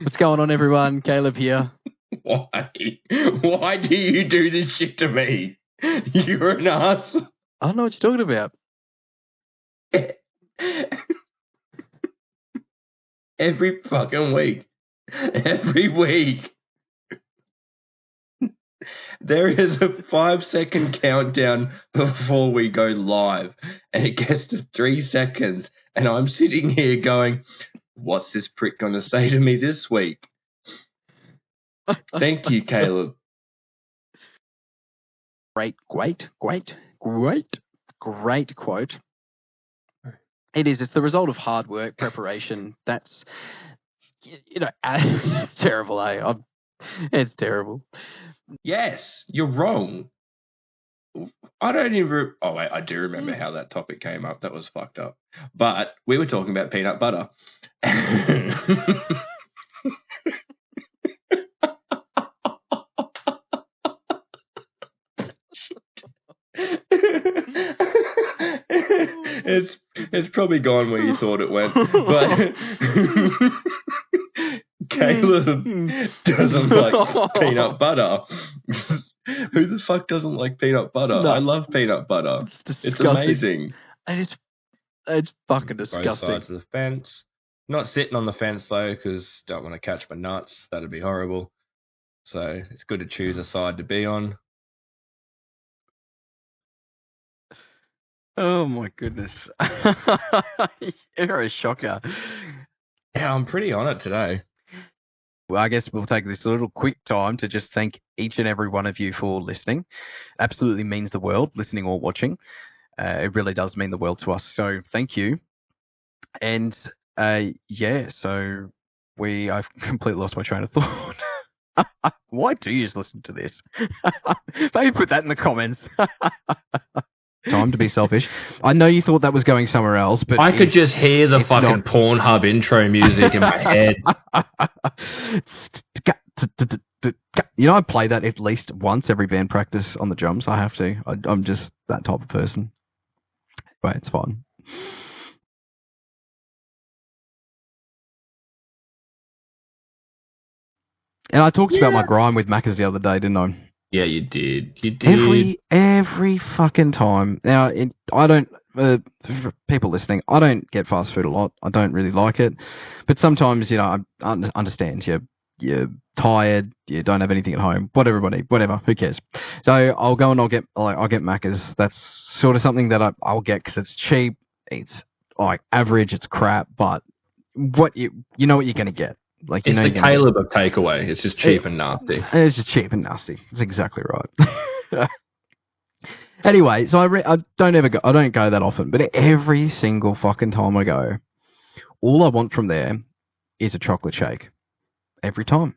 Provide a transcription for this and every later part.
What's going on, everyone? Caleb here. Why? Why do you do this shit to me? You're an ass. I don't know what you're talking about. Every fucking week. Every week. There is a 5-second countdown before we go live, and it gets to 3 seconds, and I'm sitting here going, what's this prick going to say to me this week? Thank you, Caleb. Great quote. It is. It's the result of hard work, preparation. That's, it's terrible, eh? It's terrible. Yes, you're wrong. I don't even... Oh, wait, I do remember how that topic came up. That was fucked up. But we were talking about peanut butter. It's probably gone where you thought it went. But Caleb doesn't like peanut butter. Who the fuck doesn't like peanut butter? No. I love peanut butter. It's amazing. It's fucking disgusting. Both sides of the fence. Not sitting on the fence though, because don't want to catch my nuts. That'd be horrible. So it's good to choose a side to be on. Oh my goodness. You're a shocker. Yeah, I'm pretty on it today. Well, I guess we'll take this little quick time to just thank each and every one of you for listening. Absolutely means the world, listening or watching. It really does mean the world to us. So thank you. And so I've completely lost my train of thought. Why do you just listen to this? Maybe put that in the comments. Time to be selfish. I know you thought that was going somewhere else, but I could just hear the fucking Pornhub intro music in my head. I play that at least once every band practice on the drums. I have to. I'm just that type of person. But it's fun. And I talked about my grime with Macca's the other day, didn't I? Yeah, you did. You did. Every fucking time. Now, I don't, for people listening, I don't get fast food a lot. I don't really like it. But sometimes, I understand. You're tired. You don't have anything at home. Whatever. Who cares? So I'll go and I'll get Macca's. That's sort of something that I'll get because it's cheap. It's like average. It's crap. But what you know what you're going to get. Like, it's the Caleb of takeaway. It's just cheap and nasty. It's just cheap and nasty. That's exactly right. Anyway, so I don't go that often, but every single fucking time I go, all I want from there is a chocolate shake. Every time.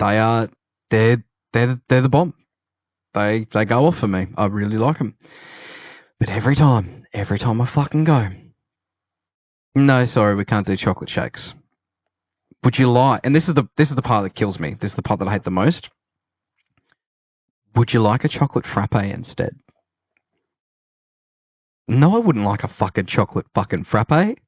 They're the bomb. They go off for me. I really like them. But every time I fucking go, no, sorry, we can't do chocolate shakes. Would you like, and this is the part that kills me, this is the part that I hate the most, would you like a chocolate frappe instead? No, I wouldn't like a fucking chocolate fucking frappe.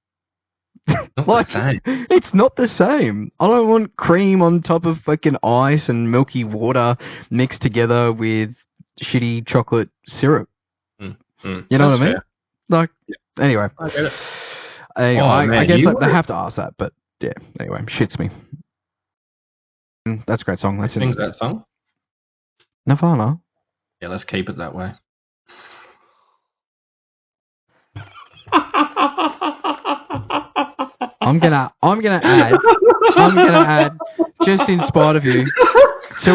Not the same. It's not the same. I don't want cream on top of fucking ice and milky water mixed together with shitty chocolate syrup. You know what I mean? Fair. Like, anyway. I get it. Anyway, I guess they have to ask that, but yeah, anyway, shits me. That's a great song. Who sings that song? Nirvana. Yeah, let's keep it that way. I'm gonna add, just in spite of you, to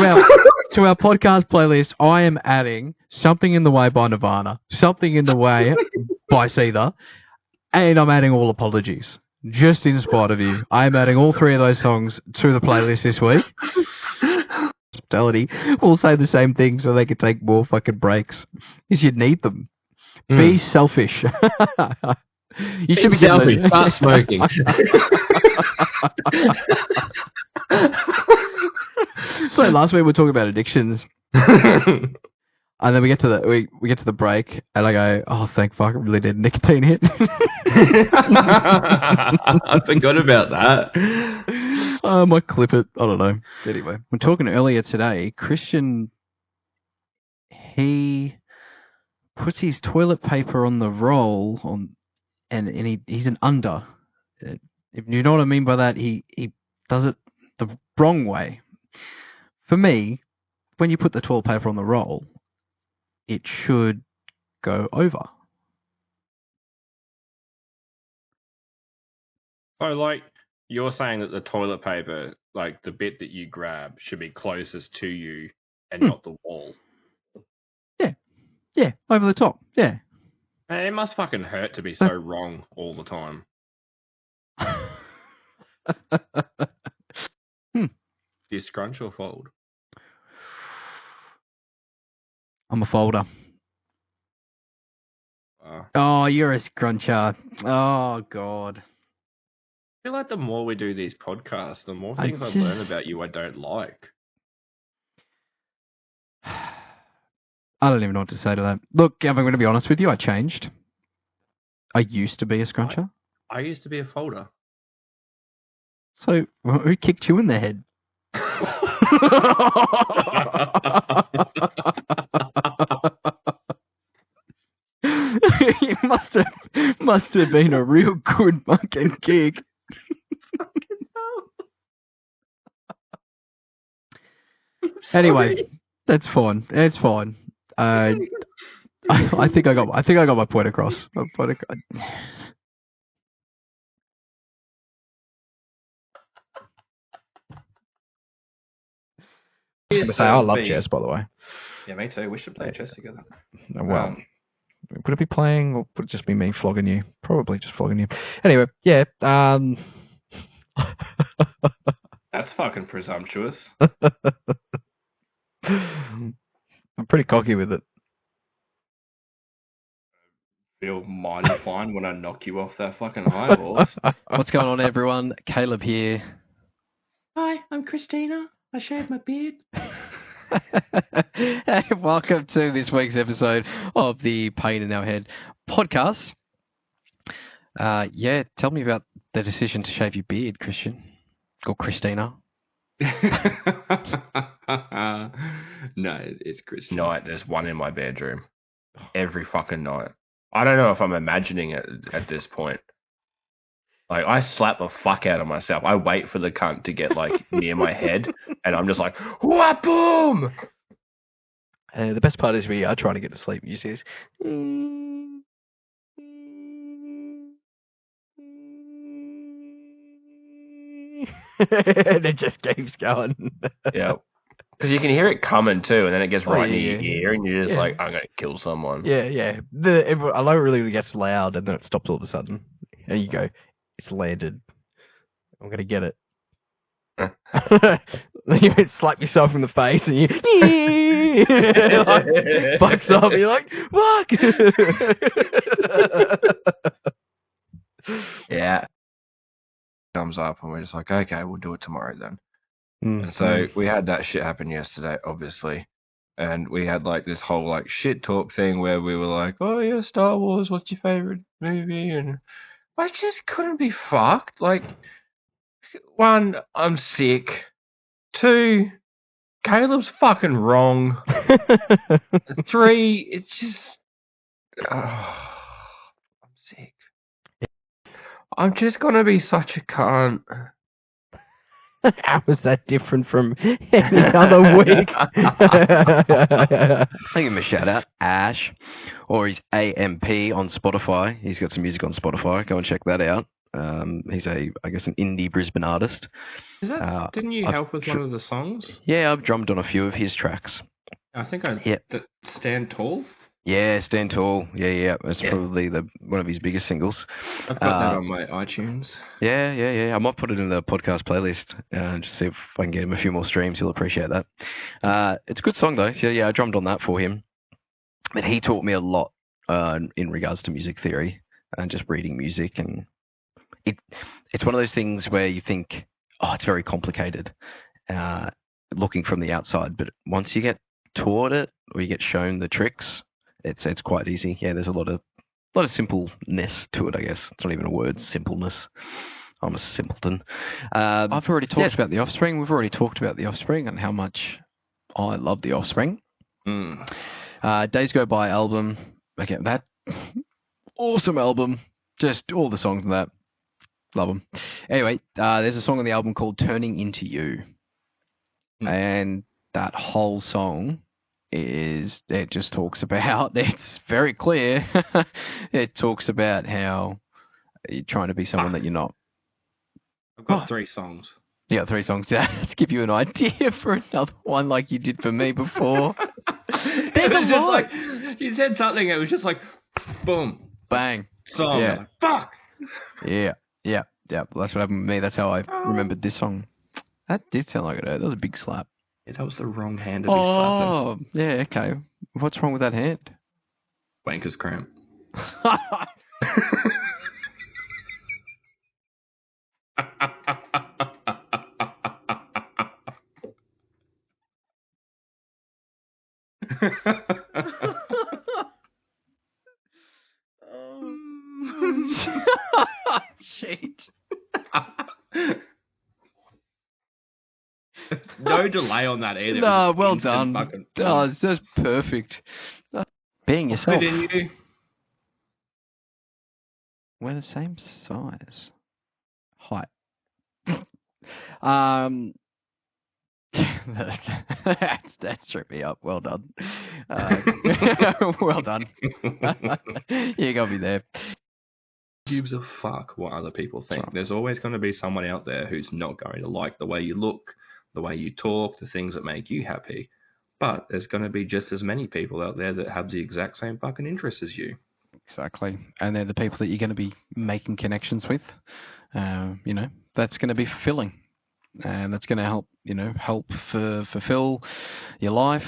our podcast playlist, I am adding Something in the Way by Nirvana, Something in the Way by Seether, and I'm adding All Apologies. Just in spite of you. I am adding all three of those songs to the playlist this week. Hospitality will say the same thing so they can take more fucking breaks. Because you need them. Be selfish. You should be selfish. Start smoking. So last week we were talking about addictions. And then we get to the break, and I go, "Oh, thank fuck! I really did nicotine hit." I forgot about that. I might clip it. I don't know. Anyway, we're talking earlier today. Christian, he puts his toilet paper on the roll and he's an under. If you know what I mean by that, he does it the wrong way. For me, when you put the toilet paper on the roll, it should go over. So, like, you're saying that the toilet paper, like the bit that you grab, should be closest to you and not the wall. Yeah, over the top. Yeah. Man, it must fucking hurt to be so wrong all the time. Do you scrunch or fold? I'm a folder. Oh, you're a scruncher. Oh, God. I feel like the more we do these podcasts, the more things I learn about you I don't like. I don't even know what to say to that. Look, I'm going to be honest with you. I changed. I used to be a scruncher. I used to be a folder. So, who kicked you in the head? It must have been a real good fucking kick. Anyway, that's fine. It's fine. I think I got my point across. I was going to say I love chess, by the way. Yeah, me too. We should play chess together. Well, would it be playing, or would it just be me flogging you? Probably just flogging you. Anyway, yeah. That's fucking presumptuous. I'm pretty cocky with it. Feel mighty fine when I knock you off that fucking high horse. What's going on, everyone? Caleb here. Hi, I'm Christina. I shaved my beard. Hey, welcome to this week's episode of the Pain in Our Head podcast. Yeah, tell me about the decision to shave your beard, Christian. Or Christina. No, it's Christian. Night, there's one in my bedroom. Every fucking night. I don't know if I'm imagining it at this point. Like, I slap the fuck out of myself. I wait for the cunt to get, like, near my head, and I'm just like, wha-boom! The best part is we are trying to get to sleep. You see this? And it just keeps going. Yeah. Because you can hear it coming, too, and then it gets right in your ear, and you're just like, I'm going to kill someone. Yeah. I know it really gets loud, and then it stops all of a sudden. And you go, it's landed. I'm going to get it. You slap yourself in the face, and you like, bucks off, and you're like, fuck! Yeah. Comes up, and we're just like, okay, we'll do it tomorrow then. And so we had that shit happen yesterday, obviously. And we had like this whole like shit talk thing where we were like, oh yeah, Star Wars, what's your favorite movie? And I just couldn't be fucked. Like, one, I'm sick. Two, Caleb's fucking wrong. Three, it's just, I'm sick. I'm just gonna be such a cunt. How is that different from any other week? I'll give him a shout out, Ash, or he's AMP on Spotify. He's got some music on Spotify. Go and check that out. He's I guess an indie Brisbane artist. Is that? Didn't you help with one of the songs? Yeah, I've drummed on a few of his tracks. I think Stand Tall. Yeah, Stand Tall. Yeah. That's probably one of his biggest singles. I've got that on my iTunes. Yeah. I might put it in the podcast playlist and just see if I can get him a few more streams. He'll appreciate that. It's a good song, though. So, yeah, I drummed on that for him. But he taught me a lot in regards to music theory and just reading music. And it's one of those things where you think, oh, it's very complicated looking from the outside. But once you get taught it or you get shown the tricks, it's quite easy. Yeah, there's a lot of simpleness to it, I guess. It's not even a word, simpleness. I'm a simpleton. I've already talked about The Offspring. We've already talked about The Offspring and how much I love The Offspring. Days Go By album. Okay, that awesome album. Just all the songs in that. Love them. Anyway, there's a song on the album called Turning Into You. And that whole song it just talks about, it's very clear, it talks about how you're trying to be someone that you're not. I've got 3 songs. You got 3 songs. To give you an idea for another one like you did for me before. It was just like, you said something, it was just like, boom. Bang. Song. Yeah. Like, fuck. Yeah. Well, that's what happened with me. That's how I remembered this song. That did sound like it. That was a big slap. Yeah, that was the wrong hand to be slapping. Oh, yeah, okay. What's wrong with that hand? Wanker's cramp. Shit. There's no delay on that either. No, well done. Oh, that's perfect. Being yourself. Fit in you. We're the same size. Height. That's tripped me up. Well done. Well done. You got me there. Gives a fuck what other people think. Right. There's always going to be someone out there who's not going to like the way you look, the way you talk, the things that make you happy. But there's going to be just as many people out there that have the exact same fucking interests as you. Exactly. And they're the people that you're going to be making connections with. That's going to be fulfilling. And that's going to help fulfill your life.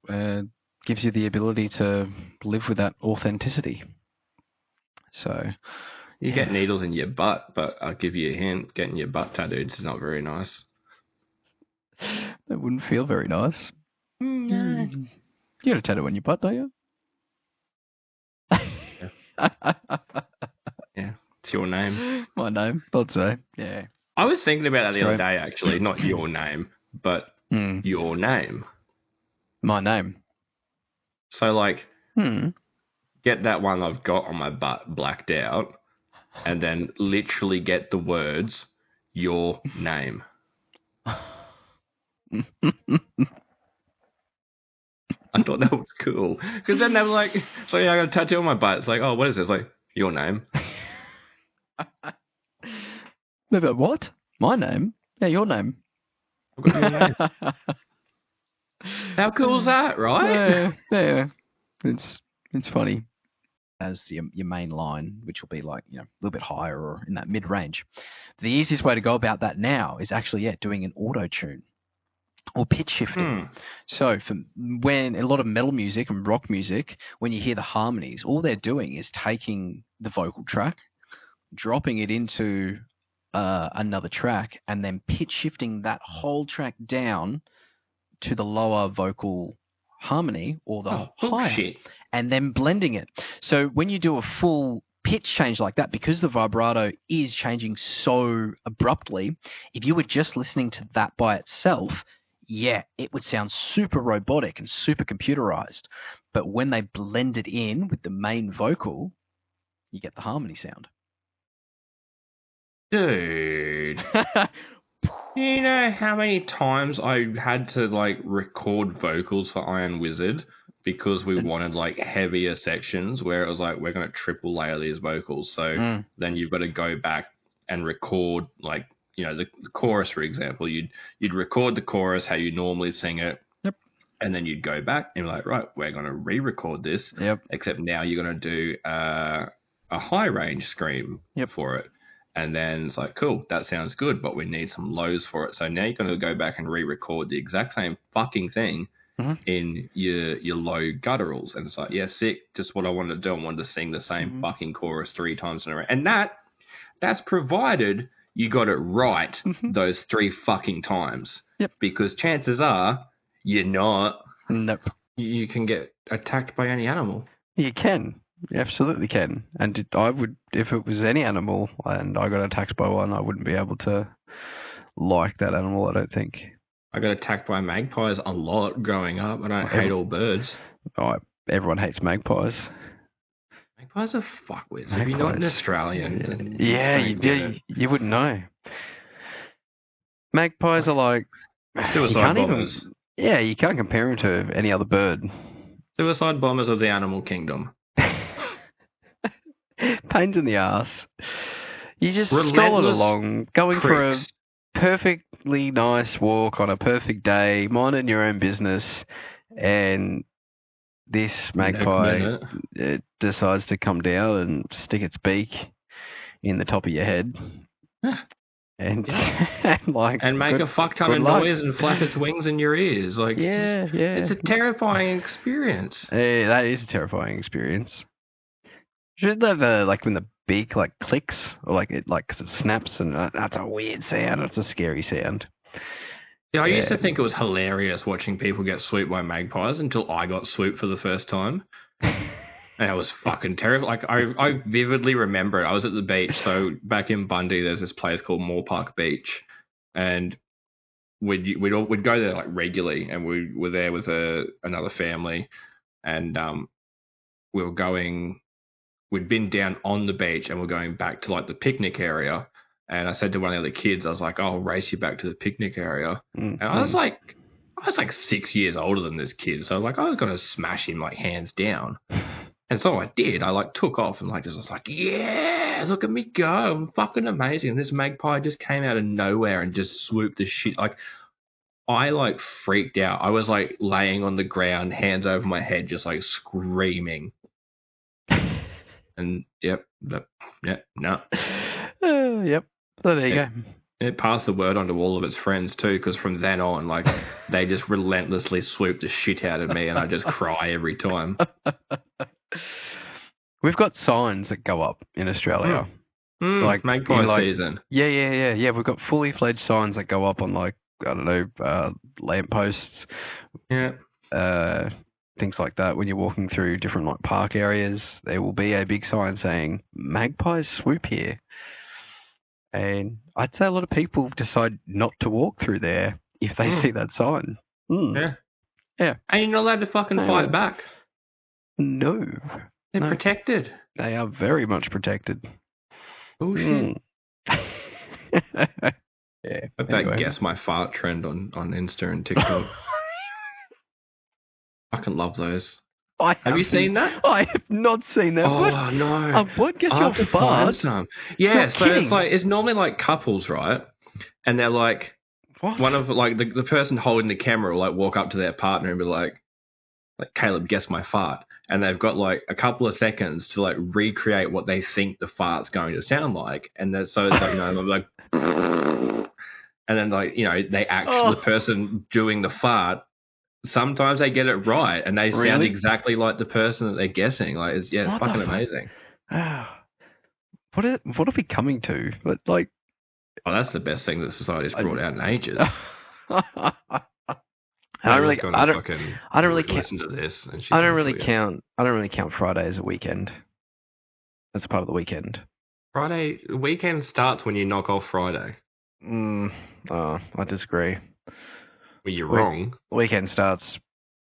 Gives you the ability to live with that authenticity. So... You get needles in your butt, but I'll give you a hint. Getting your butt tattooed is not very nice. That wouldn't feel very nice. No. You got a tattoo on your butt, don't you? Yeah. It's your name. My name. Thought so. Yeah. I was thinking about that the other day, actually. Not your name, but your name. My name. So, get that one I've got on my butt blacked out, and then literally get the words, your name. I thought that was cool. Because then they were like, so yeah, I got a tattoo on my butt. It's like, oh, what is this? It's like, your name. No, but what? My name? Yeah, your name. I've got your name. How cool is that, right? Yeah. It's funny. As your main line, which will be a little bit higher or in that mid-range. The easiest way to go about that now is actually, doing an auto-tune or pitch shifting. So when a lot of metal music and rock music, when you hear the harmonies, all they're doing is taking the vocal track, dropping it into another track, and then pitch shifting that whole track down to the lower vocal harmony or the higher, and then blending it. So when you do a full pitch change like that, because the vibrato is changing so abruptly, if you were just listening to that by itself, it would sound super robotic and super computerized. But when they blend it in with the main vocal, you get the harmony sound. Dude. You know how many times I had to record vocals for Iron Wizard because we wanted heavier sections where it was we're going to triple layer these vocals. So then you've got to go back and record the chorus, for example. You'd record the chorus how you normally sing it. Yep. And then you'd go back and be like, right, we're going to re-record this. Yep. Except now you're going to do a high range scream for it. And then it's like, cool, that sounds good, but we need some lows for it. So now you're going to go back and re-record the exact same fucking thing in your low gutturals. And it's like, yeah, sick, just what I wanted to do. I wanted to sing the same fucking chorus 3 times in a row. And that's provided you got it right those 3 fucking times. Yep. Because chances are you're not. Nope. You can get attacked by any animal. You can. You absolutely can. And I would if it was any animal and I got attacked by one, I wouldn't be able to like that animal, I don't think. I got attacked by magpies a lot growing up. I don't hate all birds. Oh, everyone hates magpies. Magpies are fuckwits. If you're not an Australian, then you wouldn't know. Magpies are like suicide bombers. You can't compare them to any other bird. Suicide bombers of the animal kingdom. Pains in the ass. You just stroll it along, going for a perfectly nice walk on a perfect day, minding your own business, and this magpie decides to come down and stick its beak in the top of your head. And make a fuck ton of noise and flap its wings in your ears. It's a terrifying experience. Yeah, that is a terrifying experience. Should have when the beak clicks or it snaps, and that's a weird sound. It's a scary sound. Yeah, I used to think it was hilarious watching people get swooped by magpies until I got swooped for the first time. And it was fucking terrible. I vividly remember it. I was at the beach. So back in Bundy, there's this place called Moore Park Beach, and we'd go there regularly. And we were there with another family, and we were going. We'd been down on the beach, and we're going back to the picnic area. And I said to one of the other kids, I was like, "I'll race you back to the picnic area." And I was like 6 years older than this kid, so I was gonna smash him hands down. And so I did. I took off and just was like, yeah, look at me go. I'm fucking amazing. And this magpie just came out of nowhere and just swooped the shit. I freaked out. I was laying on the ground, hands over my head, just screaming. And yep. So there you go. It passed the word on to all of its friends too, because from then on, they just relentlessly swoop the shit out of me, and I just cry every time. We've got signs that go up in Australia. Magpie season. Yeah. We've got fully fledged signs that go up on lampposts. Yeah. Things like that. When you're walking through different park areas, there will be a big sign saying magpies swoop here. And I'd say a lot of people decide not to walk through there if they see that sign. Yeah. Yeah. And you're not allowed to fucking fight back. No. They're protected. They are very much protected. Oh, shit. Yeah. That guess my fart trend on Insta and TikTok. I fucking love those. Have you seen that? I have not seen that. Oh, no. What gets your fart? Some. Yeah, so it's normally couples, right? And they're what? One of the person holding the camera will walk up to their partner and be like, Caleb, guess my fart. And they've got a couple of seconds to recreate what they think the fart's going to sound like. And then, so it's and then they actually the person doing the fart. Sometimes they get it right, and they sound exactly like the person that they're guessing. It's fucking amazing. What are we coming to? Oh, that's the best thing that society's brought out in ages. I don't really listen to this. I don't really count Friday as a weekend. That's a part of the weekend. The weekend starts when you knock off Friday. I disagree. Well, you're wrong. The weekend starts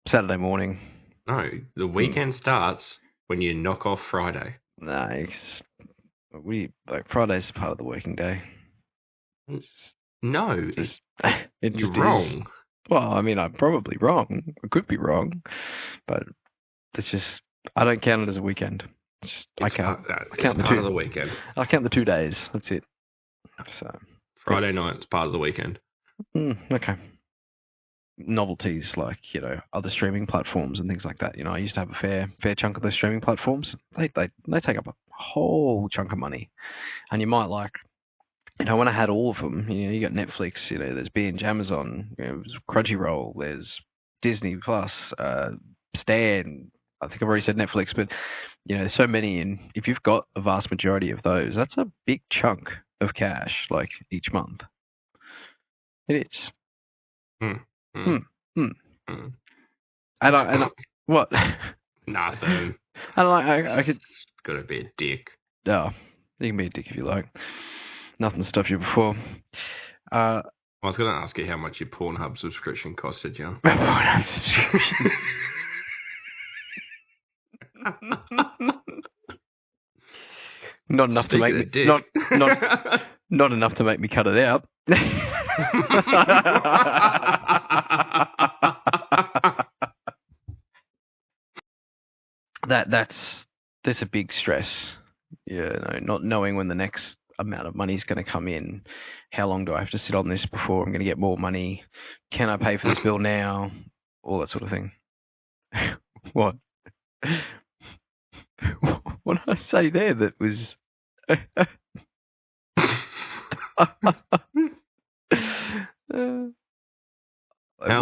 Saturday morning. No, the weekend starts when you knock off Friday. No, Friday's part of the working day. No, you're wrong. Well, I mean, I'm probably wrong. I could be wrong, but it's just I don't count it as a weekend. I count the weekend. I count the 2 days. That's it. So Friday night's part of the weekend. Okay. Novelties other streaming platforms and things like that. I used to have a fair chunk of those streaming platforms. They take up a whole chunk of money, and you might when I had all of them, you got Netflix, there's Binge, Amazon, there's Crunchyroll, there's Disney Plus, Stan. I think I've already said Netflix, but there's so many, and if you've got a vast majority of those, that's a big chunk of cash each month. It is. And what? Nothing. I could. Gotta be a dick. Oh, You can be a dick if you like. Nothing stopped you before. I was going to ask you how much your Pornhub subscription costed you. Pornhub subscription. Not enough to make me not enough to make me cut it out. That's a big stress. Not knowing when the next amount of money is going to come in. How long do I have to sit on this before I'm going to get more money? Can I pay for this bill now? All that sort of thing. What? What did I say there that was... How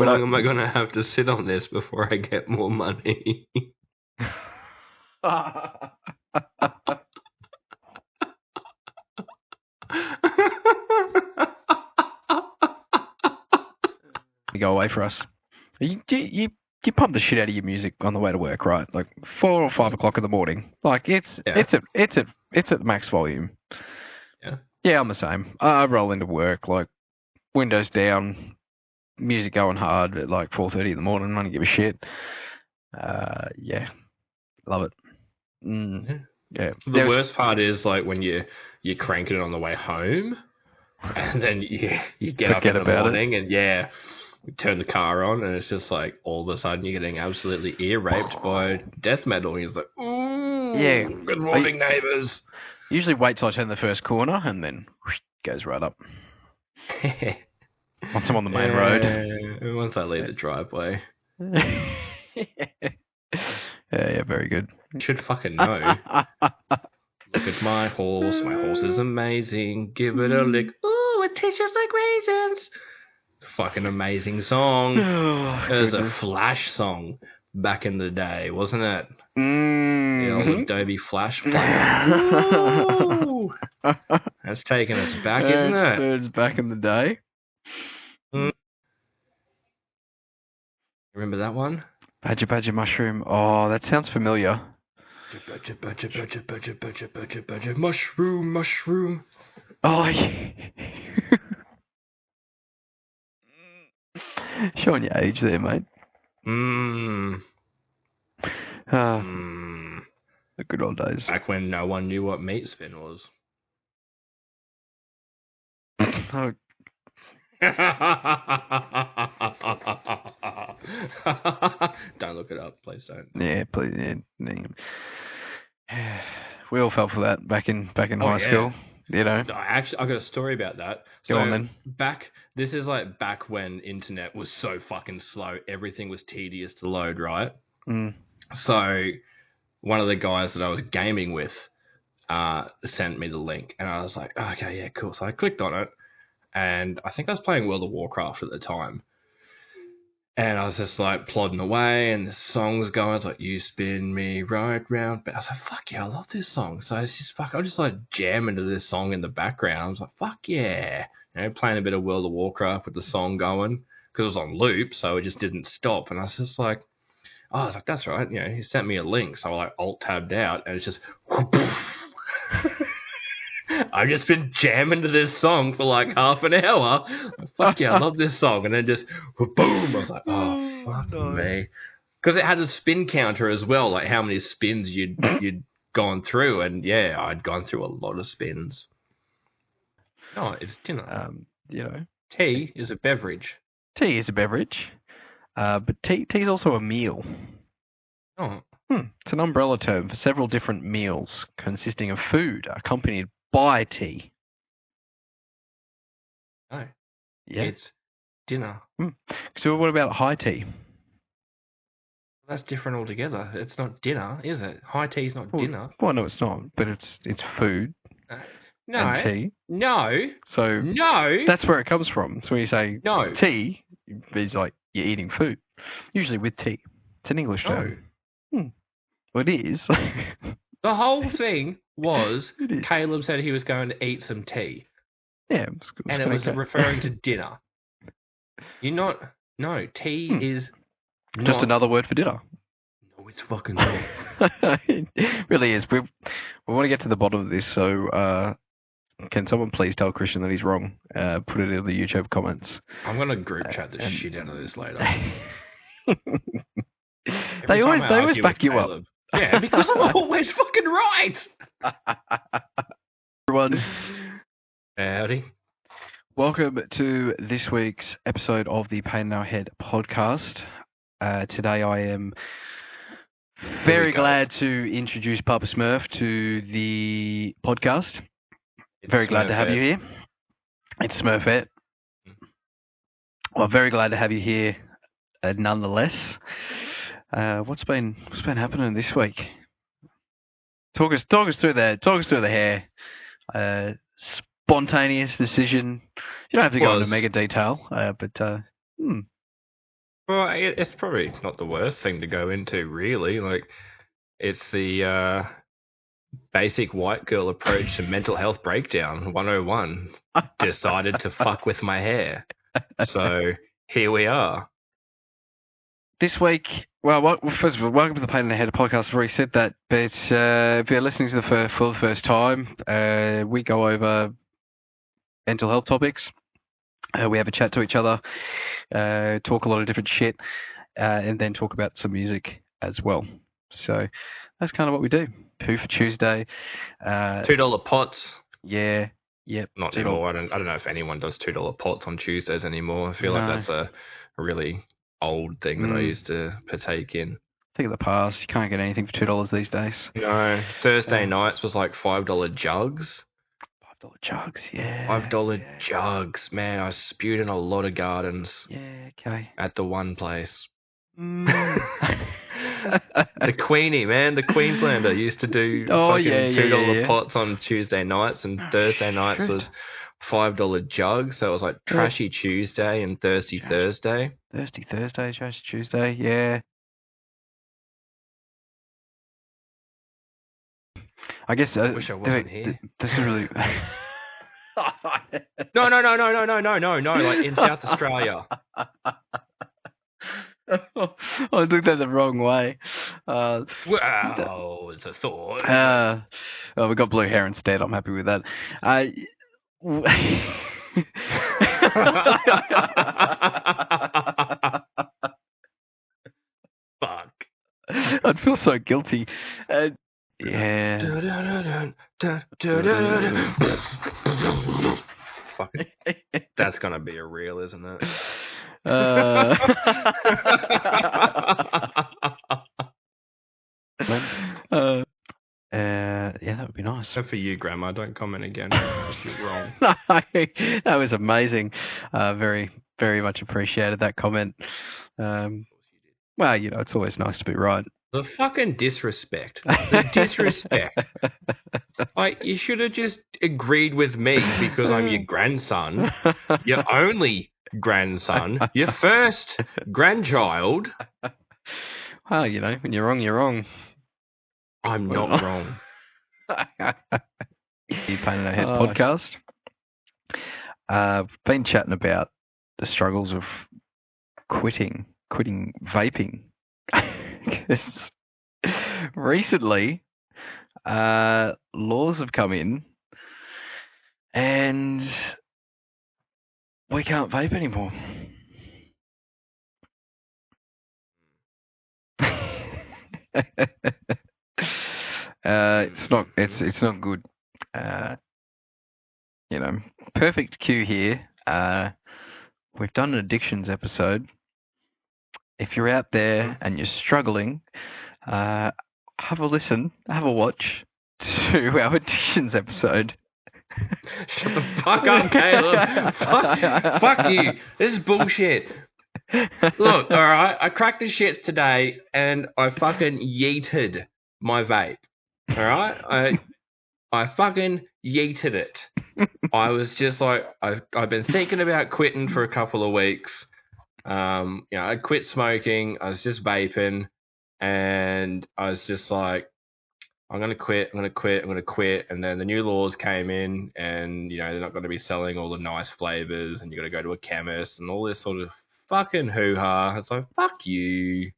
long am I going to have to sit on this before I get more money? You go away for us. You pump the shit out of your music on the way to work, right? Like 4 or 5 o'clock in the morning. Like it's at max volume. Yeah, I'm the same. I roll into work like windows down, music going hard at like 4:30 in the morning. I don't give a shit. Yeah, love it. Yeah. The worst part is like when you're cranking it on the way home, and then you get up in the morning and you turn the car on, and it's just like all of a sudden you're getting absolutely ear raped by death metal. And he's like, "Ooh, yeah, good morning, neighbours." Usually wait till I turn the first corner, and then whoosh, goes right up. Once I'm on the main road. Once I leave the driveway. Yeah, very good. You should fucking know. Look at my horse. My horse is amazing. Give it a lick. Ooh, it tastes just like raisins. It's a fucking amazing song. It was a Flash song back in the day, wasn't it? The old Adobe Flash player. Ooh. That's taking us back, isn't it? It's back in the day. Remember that one? Badger, badger, mushroom. Oh, that sounds familiar. Badger, badger, badger, badger, badger, badger, badger, mushroom, mushroom. Oh, yeah. Showing your age there, mate. The good old days. Back when no one knew what meat spin was. Oh. Don't look it up, please don't. Yeah, please. Yeah. We all fell for that back in high school. You know. I got a story about that. Go on then. This is like back when internet was so fucking slow. Everything was tedious to load, right? So one of the guys that I was gaming with sent me the link, and I was like, oh, okay, yeah, cool. So I clicked on it, and I think I was playing World of Warcraft at the time. And I was just like plodding away, and the song was going. I was like, "You spin me right round." But I was like, "Fuck yeah, I love this song." So I just like jamming to this song in the background. I was like, "Fuck yeah," playing a bit of World of Warcraft with the song going because it was on loop, so it just didn't stop. And I was just like, "Oh," I was like, "That's right." He sent me a link, so I like alt tabbed out, and it's just. I've just been jamming to this song for like half an hour. Fuck yeah, I love this song. And then just boom. I was like, oh, fuck me. Because it had a spin counter as well, like how many spins you'd gone through. And yeah, I'd gone through a lot of spins. No, it's dinner. Tea is a beverage. Tea is a beverage. But tea is also a meal. Oh. It's an umbrella term for several different meals consisting of food accompanied by tea. Oh. Yeah. It's dinner. So what about high tea? That's different altogether. It's not dinner, is it? High tea is not dinner. Well, no, it's not. But it's food. No. And tea. No. So no. That's where it comes from. So when you say tea, it's like you're eating food. Usually with tea. It's an English term. Well, it is. The whole thing was Caleb said he was going to eat some tea. Yeah. And it was referring to dinner. Tea is just another word for dinner. No, it's fucking not. It really is. We want to get to the bottom of this, so can someone please tell Christian that he's wrong? Put it in the YouTube comments. I'm going to group chat the shit out of this later. They always back you up. Yeah, because I'm always fucking right. Everyone, howdy. Welcome to this week's episode of the Pain in Our Head podcast. Today I am very glad to introduce Papa Smurf to the podcast. Very glad to have you here. It's Smurfette. Well, very glad to have you here nonetheless. What's been happening this week? Talk us through the hair. Spontaneous decision. You don't have to go into mega detail, but Well, it's probably not the worst thing to go into, really. Like, it's the basic white girl approach to mental health breakdown 101. Decided to fuck with my hair. So here we are. This week, first of all, welcome to the Pain in the Head podcast. I've already said that, but if you're listening to for the first time, we go over mental health topics. We have a chat to each other, talk a lot of different shit, and then talk about some music as well. So that's kind of what we do. Poo for Tuesday. $2 pots. Yeah. Yep. Not anymore. I don't know if anyone does $2 pots on Tuesdays anymore. I feel like that's a really old thing that I used to partake in. Think of the past. You can't get anything for $2 these days. No. Thursday nights was like $5 jugs. $5 jugs, yeah. $5 jugs. Man, I spewed in a lot of gardens. Yeah, okay. At the one place. The Queenie, man. The Queenslander used to do $2 pots on Tuesday nights, and Thursday nights was $5 jugs. So it was like Trashy Tuesday and Thirsty Thursday. Thirsty Thursday, Trashy Tuesday, yeah. I guess I wish I wasn't here. This is really No, like in South Australia. I took that the wrong way. Wow, it's a thought. We got blue hair instead. I'm happy with that. Fuck. I'd feel so guilty. Yeah. Fuck. That's gonna be a reel, isn't it? Yeah, that would be nice. Except for you, Grandma. Don't comment again. You're wrong. That was amazing. Very, very much appreciated that comment. Well, it's always nice to be right. The fucking disrespect. The disrespect. Like, you should have just agreed with me because I'm your grandson. Your only grandson. Your first grandchild. Well, when you're wrong, you're wrong. I'm not wrong. You Pain in Our Head podcast. Been chatting about the struggles of quitting vaping. Recently, laws have come in and we can't vape anymore. It's not good. Perfect cue here. We've done an addictions episode. If you're out there and you're struggling, have a listen, have a watch to our addictions episode. Shut the fuck up, Caleb. Fuck you. This is bullshit. Look, alright, I cracked the shits today and I fucking yeeted my vape. Alright? I fucking yeeted it. I was just like, I've been thinking about quitting for a couple of weeks. I quit smoking. I was just vaping, and I was just like, I'm gonna quit. And then the new laws came in, and they're not going to be selling all the nice flavors, and you got to go to a chemist and all this sort of fucking hoo ha. It's like, fuck you,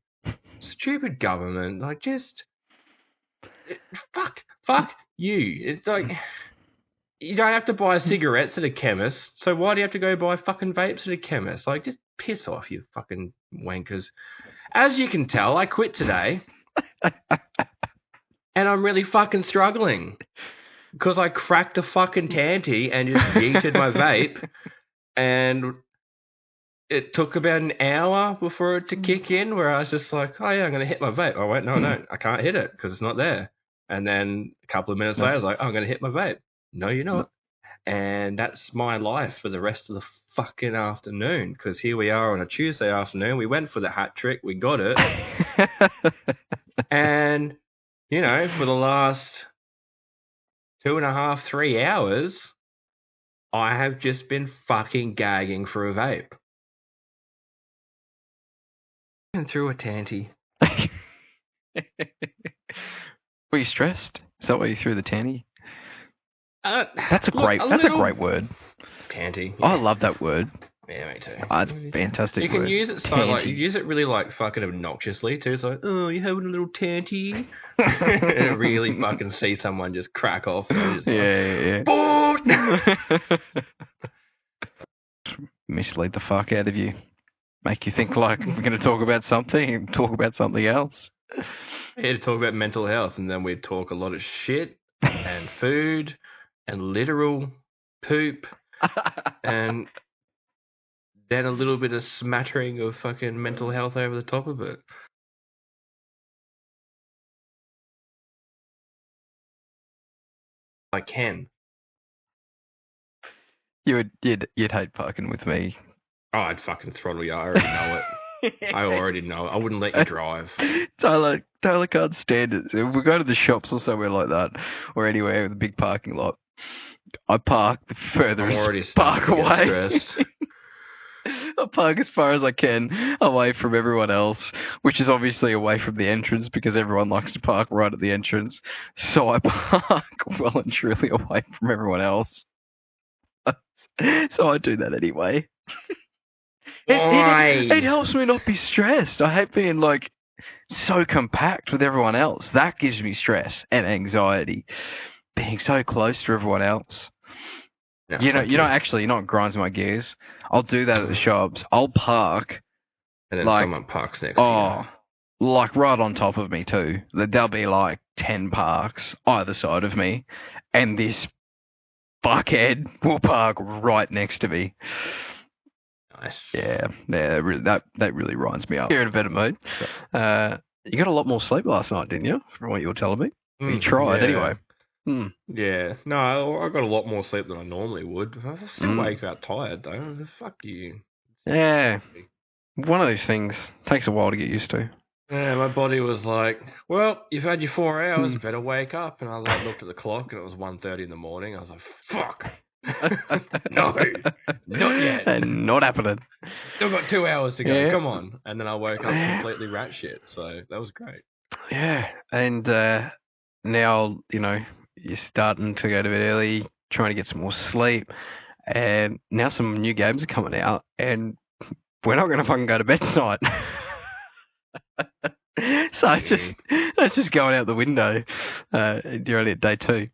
stupid government. Like, just fuck you. It's like, you don't have to buy cigarettes at a chemist, so why do you have to go buy fucking vapes at a chemist? Like, just piss off, you fucking wankers. As you can tell, I quit today, and I'm really fucking struggling. Because I cracked a fucking tanty and just yeeted my vape, and it took about an hour before it to kick in, where I was just like, oh yeah, I'm going to hit my vape. Oh wait, no, I don't. I can't hit it because it's not there. And then a couple of minutes later, I was like, oh, I'm going to hit my vape. No, you're not. And that's my life for the rest of the fucking afternoon, because here we are on a Tuesday afternoon. We went for the hat trick. We got it. And, you know, for the last 2.5, 3 hours, I have just been fucking gagging for a vape. And through a tanty. Were you stressed? Is that why you threw the tanty? That's a little great word. Tanty. Yeah. I love that word. Yeah, me too. Oh, it's a fantastic. You can word. use it so like you use it really like fucking obnoxiously too. It's like, oh, you having a little tanty? And really fucking see someone just crack off. And yeah. Mislead the fuck out of you. Make you think like we're going to talk about something and talk about something else. Here to talk about mental health, and then we'd talk a lot of shit and food and literal poop and then a little bit of smattering of fucking mental health over the top of it. I can. You'd hate fucking with me. Oh, I'd fucking throttle you. I already know it. I already know it. I wouldn't let you drive. Tyler can't stand it. If we go to the shops or somewhere like that, or anywhere with a big parking lot, I park the furthest park away. I park as far as I can away from everyone else, which is obviously away from the entrance because everyone likes to park right at the entrance. So I park well and truly away from everyone else. So I do that anyway. Why? It helps me not be stressed. I hate being like so compact with everyone else. That gives me stress and anxiety. Being so close to everyone else. No, you know what grinds my gears? I'll do that at the shops. I'll park. And then someone parks next to you. Like right on top of me too. There'll be like 10 parks either side of me. And this fuckhead will park right next to me. Nice. Yeah, that really winds me up. You're in a better mood. You got a lot more sleep last night, didn't you? From what you were telling me. You tried anyway. Yeah. No, I got a lot more sleep than I normally would. I still wake up tired though. Fuck you. Yeah. One of these things takes a while to get used to. Yeah, my body was like, well, you've had your 4 hours, better wake up. And I was like, looked at the clock and it was 1:30 in the morning. I was like, fuck. No, not yet. And not happening. Still got 2 hours to go. Yeah. Come on. And then I woke up completely rat shit. So that was great. Yeah. And now, you're starting to go to bed early, trying to get some more sleep. And now some new games are coming out. And we're not going to fucking go to bed tonight. So it's just going out the window. You're only at day 2.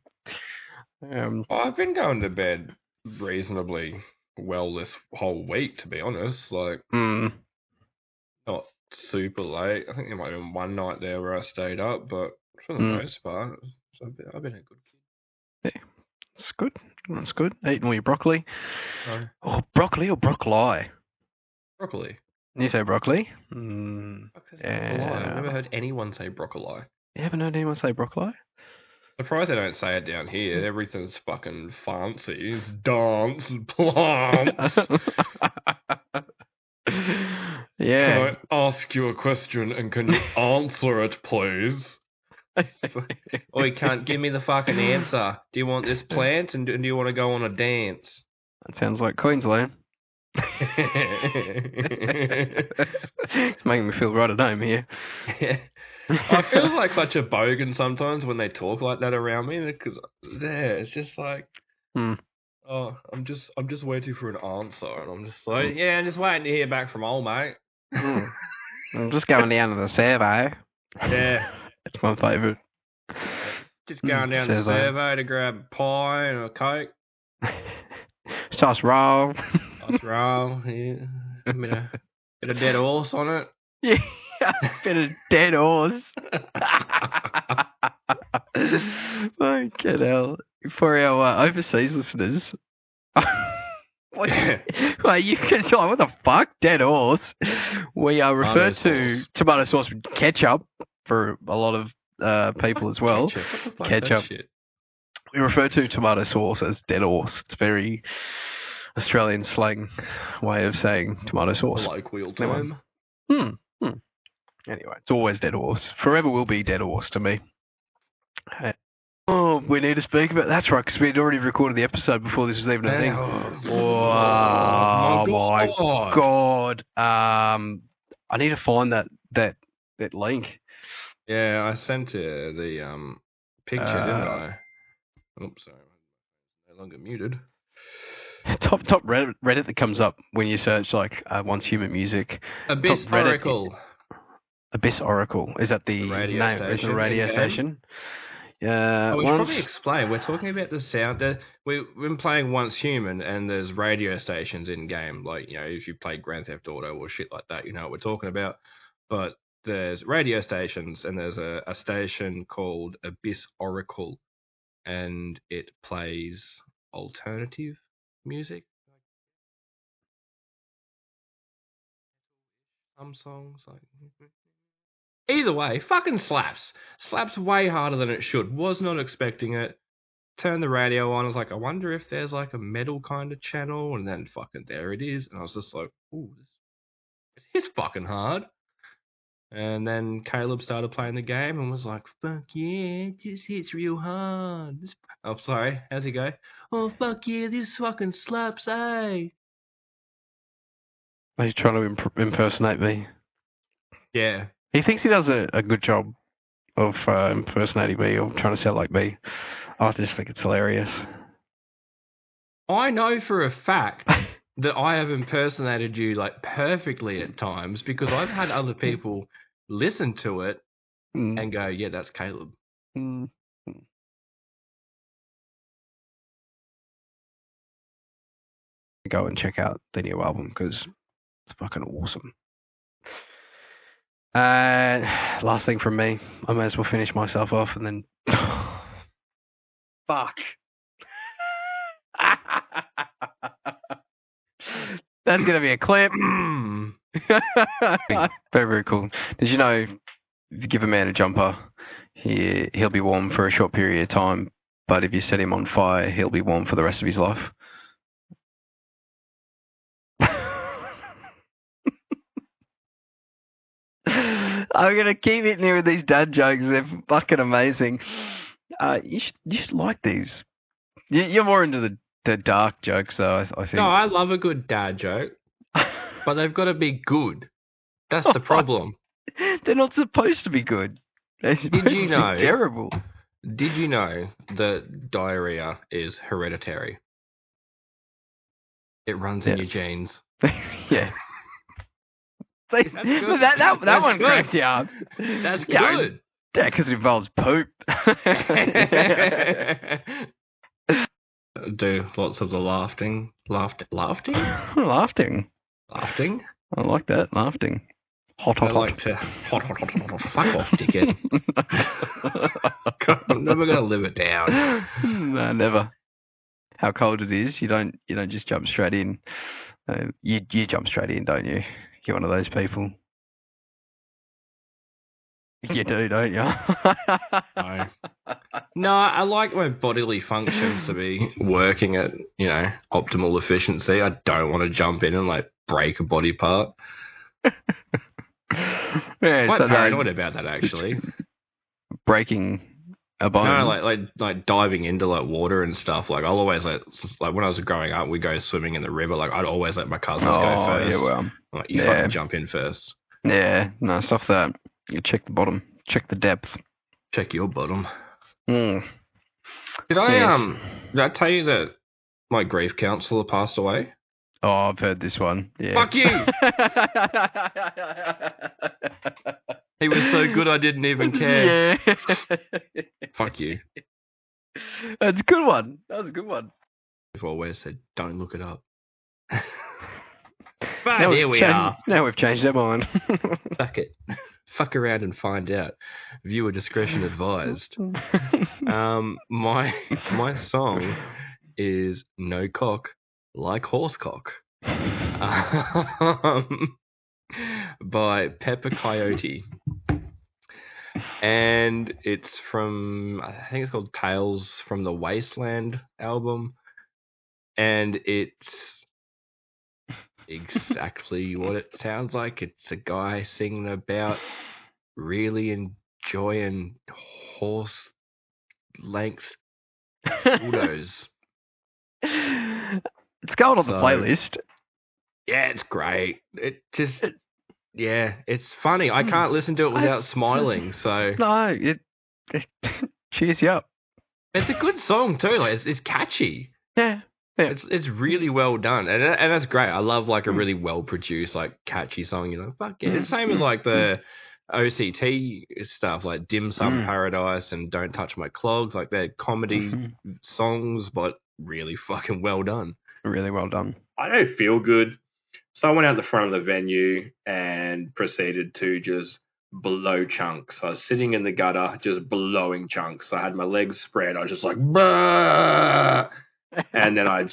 I've been going to bed reasonably well this whole week, to be honest. Like, not super late. I think there might have been one night there where I stayed up, but for the most part, I've been a good kid. Yeah, it's good. That's good. Eating all your broccoli. No. Oh, broccoli or broccoli? Broccoli. You say broccoli? I've never heard anyone say broccoli. You haven't heard anyone say broccoli? Surprised they don't say it down here. Everything's fucking fancy. It's dance and plants. Yeah. Can I ask you a question and can you answer it, please? Or you can't give me the fucking answer. Do you want this plant and do you want to go on a dance? That sounds like Queensland. It's making me feel right at home here. Yeah. I feel like such a bogan sometimes when they talk like that around me because it's just like, oh, I'm just waiting for an answer, and I'm just like, yeah, I'm just waiting to hear back from old mate. I'm just going down to the survey. Yeah, it's my favourite. Just going down to Servo to grab a pie and a Coke. Sauce roll. Sauce roll, yeah. Bit of dead horse on it. Yeah, bit of dead horse. Fucking hell. For our overseas listeners, wait, you can like, what the fuck? Dead horse? We are referred to tomato sauce with ketchup for a lot of people as well. Ketchup. We refer to tomato sauce as dead horse. It's very Australian slang way of saying tomato sauce. Colloquial term. Anyway, it's always dead horse. Forever will be dead horse to me. Oh, we need to speak about... That's right, because we'd already recorded the episode before this was even a thing. Oh my God. I need to find that link. Yeah, I sent you the picture, didn't I? Oops, sorry. No longer muted. Top Reddit that comes up when you search like Once Human Music. Abyss Oracle. Abyss Oracle. Is that the radio name? Station, is the radio station? Yeah. We should probably explain. We're talking about the sound. We've been playing Once Human, and there's radio stations in game. Like, you know, if you play Grand Theft Auto or shit like that, you know what we're talking about. But there's radio stations, and there's a station called Abyss Oracle, and it plays alternative music. Some songs like. Either way, fucking slaps. Slaps way harder than it should. Was not expecting it. Turned the radio on. I was like, I wonder if there's like a metal kind of channel. And then fucking there it is. And I was just like, ooh, this is fucking hard. And then Caleb started playing the game and was like, fuck yeah, it just hits real hard. Oh, sorry. How's he go? Oh, fuck yeah, this fucking slaps, eh? He's trying to impersonate me. Yeah. He thinks he does a good job of impersonating me or trying to sound like me. I just think it's hilarious. I know for a fact that I have impersonated you like perfectly at times because I've had other people listen to it and go, yeah, that's Caleb. Go and check out the new album because it's fucking awesome. Last thing from me. I may as well finish myself off and then... Fuck. That's going to be a clip. Very, very cool. Did you know, if you give a man a jumper, he'll be warm for a short period of time, but if you set him on fire, he'll be warm for the rest of his life? I'm going to keep hitting you with these dad jokes. They're fucking amazing. You should like these. You're more into the dark jokes, though, I think. No, I love a good dad joke, but they've got to be good. That's the problem. They're not supposed to be good. They're supposed to be terrible. Did you know that diarrhea is hereditary? It runs in your genes. Yeah. That one cracked you up. That's good. Yeah, because it involves poop. Do lots of the laughing. Laughing? Laughing? I like that, laughing. Hot. Like to hot. Fuck off, dickhead. God, I'm never gonna live it down. No, never. How cold it is, you don't just jump straight in. You jump straight in, don't you? You're one of those people. You do, don't you? No, I like my bodily functions to be working at, optimal efficiency. I don't want to jump in and like break a body part. Yeah, quite paranoid about that, actually. Breaking a bone. No, like diving into like water and stuff. Like I'll always like when I was growing up, we'd go swimming in the river. Like I'd always let my cousins go first. Yeah, well, like, you fucking jump in first. Yeah, no, stuff that. You check the bottom, check the depth. Check your bottom. Mm. Did I tell you that my grief counsellor passed away? Oh, I've heard this one. Yeah. Fuck you! He was so good I didn't even care. Yeah. Fuck you. That's a good one. That was a good one. I've always said, don't look it up. Now Here we are. Now we've changed our mind. Fuck it. Fuck around and find out. Viewer discretion advised. My song is No Cock Like Horse Cock. By Pepper Coyote. And it's from, I think it's called Tales from the Wasteland album. And it's exactly what it sounds like. It's a guy singing about really enjoying horse length dildos. It's going on the playlist. Yeah, it's great. It's funny. I can't listen to it without smiling. So no, it cheers you up. It's a good song too. Like it's catchy. Yeah. Yeah. It's really well done, and that's great. I love like a really well produced, like catchy song. You know, fuck yeah. It's the same as like the OCT stuff, like Dim Sum Paradise and Don't Touch My Clogs. Like they're comedy songs, but really fucking well done. Really well done. I don't feel good, so I went out the front of the venue and proceeded to just blow chunks. I was sitting in the gutter, just blowing chunks. I had my legs spread. I was just like, bah! And then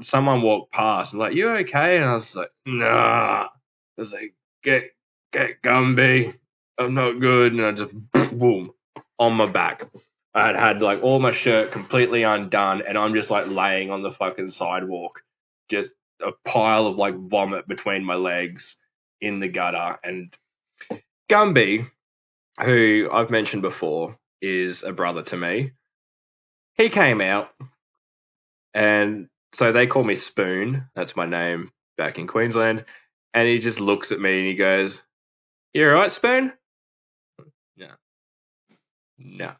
someone walked past and like, you okay? And I was like, nah. I was like, get Gumby. I'm not good. And I just, boom, on my back. I had like all my shirt completely undone and I'm just like laying on the fucking sidewalk. Just a pile of like vomit between my legs in the gutter. And Gumby, who I've mentioned before, is a brother to me. He came out. And so they call me Spoon. That's my name back in Queensland. And he just looks at me and he goes, you all right, Spoon? No. No.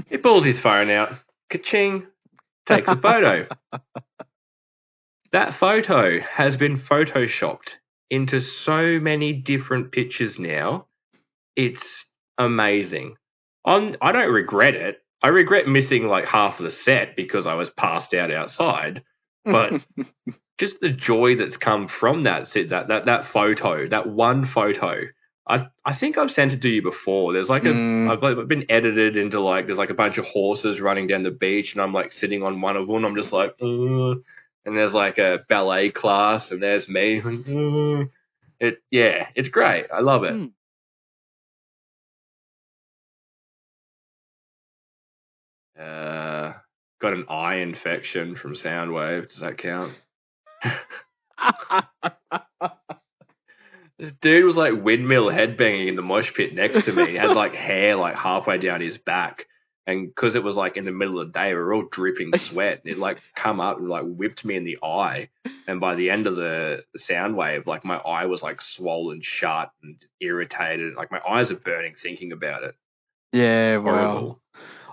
He pulls his phone out. Ka-ching. Takes a photo. That photo has been photoshopped into so many different pictures now. It's amazing. I don't regret it. I regret missing like half of the set because I was passed out outside, but just the joy that's come from that photo, that one photo. I think I've sent it to you before. There's like I've been edited into like there's like a bunch of horses running down the beach and I'm like sitting on one of them. And I'm just like, and there's like a ballet class and there's me. It's great. I love it. Got an eye infection from Soundwave. Does that count? This dude was like windmill headbanging in the mosh pit next to me. He had like hair like halfway down his back. And because it was like in the middle of the day, we were all dripping sweat. It like come up and like whipped me in the eye. And by the end of the Soundwave, like my eye was like swollen shut and irritated. Like my eyes are burning thinking about it. Yeah, horrible.